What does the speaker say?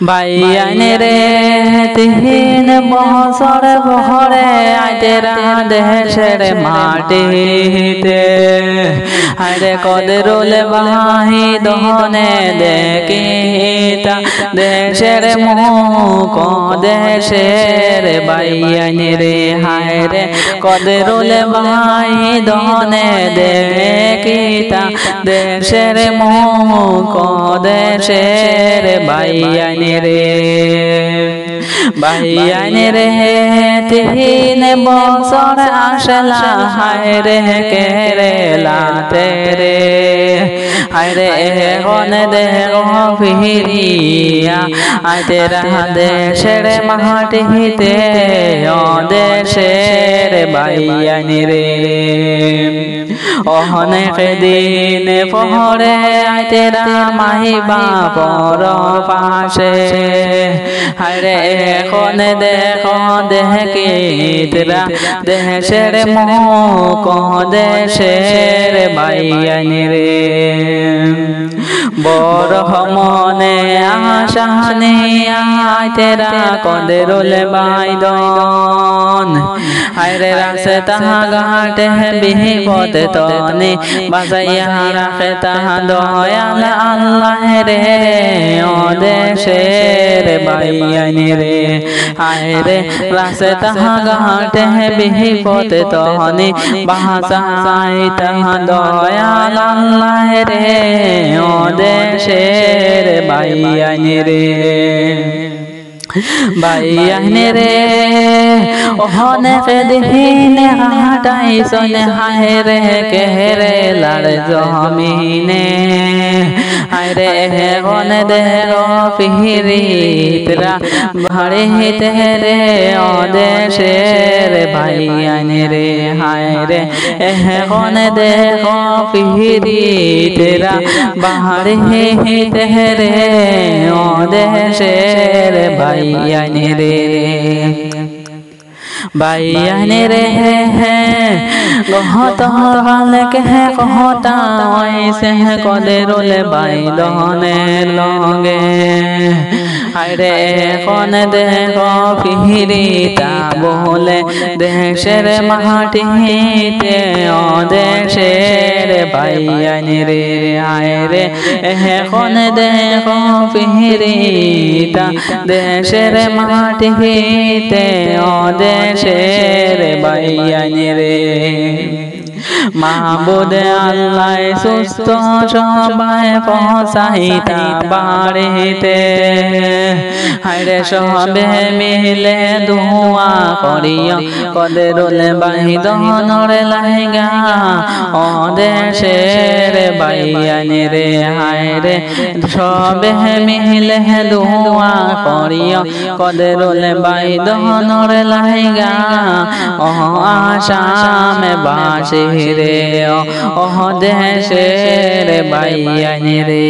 বাইয়ান রে তিন বছর ভরে আইতেরা দেশের মাটিতে আরে কদরুল বাহি দহনে দেখিতা দেশের মুখ দেশের বাইয়ান রে হায় রে কদরুল বাহি দহনে দেখিতা দেশের মুখ দেশের বাইয়ান রে বাইয়ান রে তিন বছর আসলা হায় রে কেরেলাতে রে হায় রে এখন দেহ ফিরিয়া আইতেরা দেশের মাটিতে ও দেশের বাইয়ান রে অনেক দিন পরে আইতেরা মাহিবা পর পাশে হায়রে এখন দেখো দেখিতরা দেশের মুখ দেশের বাইয়ান রে বড় মনে আশা নিয়া আইতেরা কদরুল বাইদন হায়রে রাস্তা ঘাটে বিপদ তনে বাজাইয়া রাখে তাহা দয়াল আল্লাহ রে ও দেশের বাইয়ান রে হায়রে রাস্তা ঘাটে বিপদ তনে বাজাই তাহা দয়াল আল্লাহ রে ও দেশের বাইয়ান রে বাইয়ান রে অনেক দিন হাটাই সনে হায় রে কেরে লার জমিনে হায় রে এখন দেহ ফিরিতরা ভাড়ে হিতে রে ও দেশের বাইয়ান রে হায় রে এখন দেহ ফিরিতরা ভাড়ে হিতে রে ও দেশের বাইয়ান রে বাইয়ান রে গহত বালক হে কহতা ওইসে কদরুল বাইদনের লগে হায়রে এখন দেহ ফিরিতা বলে দেশের মাটিতে ও দেশের বাইয়ান রে হায়রে এখন দেহ ফিরিতা দেশের মাটিতে ও দেশের বাইয়ান রে মাহবুদ আল্লাহ সুস্থ সবাই পৌঁছাইতা বাড়িতে হায়রে সবে মিলে দোয়া করিয়া কদরুল বাইদনের লাইগা ও দেশের বাইয়ান রে হায়রে সবে মিলে দোয়া করিয়া কদরুল বাইদনের লাইগা ও আসাম বাসি রে ও দেশের বাইয়ান রে।